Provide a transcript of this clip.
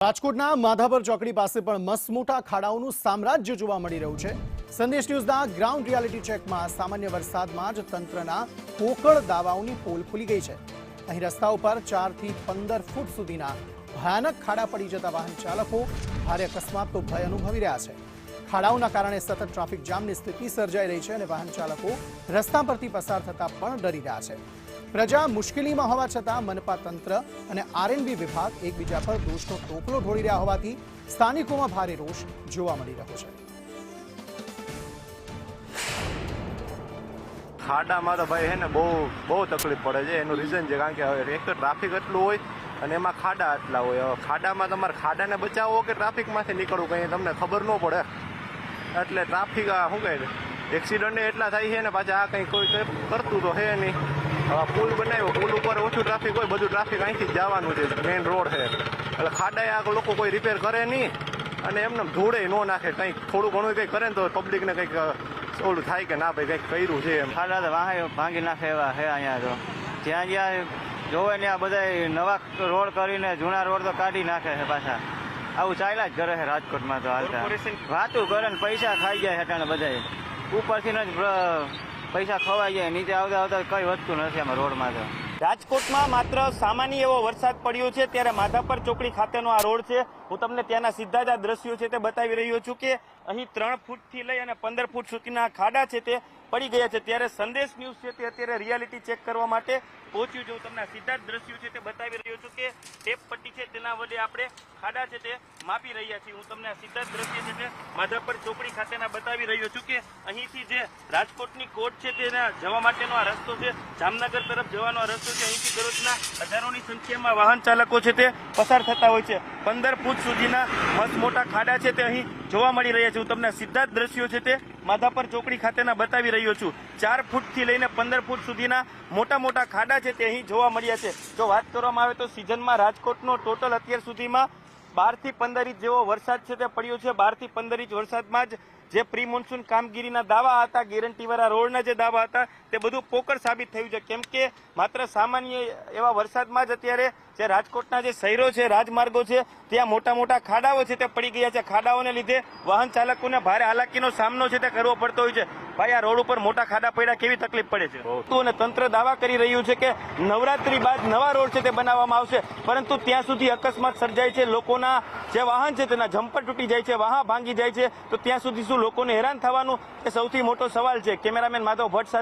રાજકોટના માધાપર ચોકડી પાસે પણ મસમોટા ખાડાઓનું સામ્રાજ્ય જોવા મળી રહ્યું છે। સંદેશ ન્યૂઝના ગ્રાઉન્ડ રિયાલિટી ચેકમાં સામાન્ય વરસાદમાં જ તંત્રના પોકળ દાવાઓની પોલ ખુલી ગઈ છે। અહીં રસ્તા ઉપર 4 થી 15 ફૂટ સુધીના ભયાનક ખાડા પડી જતા વાહન ચાલકો ભારે અકસ્માતનો ભય અનુભવી રહ્યા છે। ખાડાઓના કારણે સતત ટ્રાફિક જામની સ્થિતિ સર્જાઈ રહી છે અને વાહન ચાલકો રસ્તા પરથી પસાર થતા પણ ડરી રહ્યા છે। પ્રજા મુશ્કેલીમાં હોવા છતાં મનપા તંત્ર અને આરએનબી વિભાગ એકબીજા પર દોષનો ટોપલો ઢોળી રહ્યા હોવાથી સ્થાનિકોમાં ભારે રોષ જોવા મળી રહ્યો છે। ખાડામાં તો ભાઈ હે ને બહુ તકલીફ પડે છે। એનું રીઝન છે કારણ કે એક તો ટ્રાફિક એટલું હોય અને એમાં ખાડા એટલા હોય। ખાડામાં તમારે ખાડાને બચાવવો કે ટ્રાફિકમાંથી નીકળવું કંઈ તમને ખબર ન પડે, એટલે ટ્રાફિક શું કહે એક્સિડન્ટ એટલા થાય છે ને પાછા આ કંઈ કોઈ કરતું તો હે નહીં। પુલ બનાવ્યો, પુલ ઉપર ઓછું ટ્રાફિક હોય, બધું ટ્રાફિક અહીંથી જ જવાનું છે, મેઇન રોડ છે, એટલે ખાડાએ આ લોકો કોઈ રિપેર કરે નહીં અને એમને ધૂળે ન નાખે, કંઈક થોડું ઘણું કંઈક કરે ને તો પબ્લિકને કંઈક ઓલું થાય કે ના ભાઈ કંઈક કર્યું છે એમ। ખાડા તો વાહે ભાંગી નાખે એવા છે અહીંયા તો, જ્યાં જ્યાં જોવે ને આ બધા નવા રોડ કરીને જૂના રોડ તો કાઢી નાખે છે પાછા। આવું ચાલ્યા જ કરે છે રાજકોટમાં તો હાલતા, વાતું કરે ને પૈસા ખાઈ જાય હેઠાણે બધા, ઉપરથી જ પૈસા ખવાઈ જાય, નીચે આવતા આવતા કઈ વસ્તુ નથી આમાં રોડમાં તો। રાજકોટમાં માત્ર સામાન્ય એવો વરસાદ પડ્યો છે ત્યારે માધાપર ચોકડી ખાતેનો આ રોડ છે। હું તમને ત્યાંના સીધા જ આ દ્રશ્યો છે તે બતાવી રહ્યો છું કે અહીં 3 ફૂટથી લઈ અને 15 ફૂટ સુધીના ખાડા છે તે પડી ગયા છે। ત્યારે સંદેશ ન્યૂઝ છે તે અત્યારે રિયાલિટી ચેક કરવા માટે પહોંચ્યું છે। હું તમને સીધા જ દ્રશ્યો છે તે બતાવી રહ્યો છું કે ટેપ પટ્ટી છે તેના વડે આપણે ખાડા છે તે માપી રહ્યા છીએ। હું તમને સીધા જ દ્રશ્ય છે તે માધાપર ચોકડી ખાતેના બતાવી રહ્યો છું કે અહીંથી જે રાજકોટની કોટ છે તેના જવા માટેનો આ રસ્તો છે, જામનગર તરફ જવાનો આ રસ્તો છે, અહીંથી દરરોજના હજારોની સંખ્યામાં વાહન ચાલકો છે તે પસાર થતા હોય છે। 15 ફૂટ સુધીના મસ્ત મોટા ખાડા છે તે અહીં જોવા મળી રહ્યા છે। હું તમને સીધા જ દ્રશ્યો છે તે માધાપર ચોકડી ખાતેના બતાવી રહ્યો છું। 4 ફૂટથી લઈને 15 ફૂટ સુધીના મોટા મોટા ખાડા છે તે અહીં જોવા મળ્યા છે। જો વાત કરવામાં આવે તો સિઝનમાં રાજકોટનો ટોટલ અત્યાર સુધીમાં 12 થી 15 ઇંચ જેવો વરસાદ છે તે પડ્યો છે। 12 થી 15 ઇંચ વરસાદમાં જ જે પ્રી મોન્સૂન કામગીરીના દાવા હતા, ગેરંટીવાળા રોડના જે દાવા હતા તે બધું પોકળ સાબિત થયું છે, કેમ કે માત્ર સામાન્ય એવા વરસાદમાં જ અત્યારે જે રાજકોટના જે શહેરો છે, રાજમાર્ગો છે, ત્યાં મોટા મોટા ખાડાઓ છે તે પડી ગયા છે। ખાડાઓને લીધે વાહન ચાલકોને ભારે હાલાકીનો સામનો છે તે કરવો પડતો હોય છે। ભાઈ આ રોડ ઉપર મોટા ખાડા પડ્યા કેવી તકલીફ પડે છે અને તંત્ર દાવા કરી રહ્યું છે કે નવરાત્રી બાદ નવા રોડ છે તે બનાવવામાં આવશે, પરંતુ ત્યાં સુધી અકસ્માત સર્જાય છે, લોકોના જે વાહન છે તેના જમ્પર તૂટી જાય છે, વાહન ભાંગી જાય છે, તો ત્યાં સુધી શું લોકોને હેરાન થવાનું એ સૌથી મોટો સવાલ છે। કેમેરામેન માધવ ભટ્ટ સાથે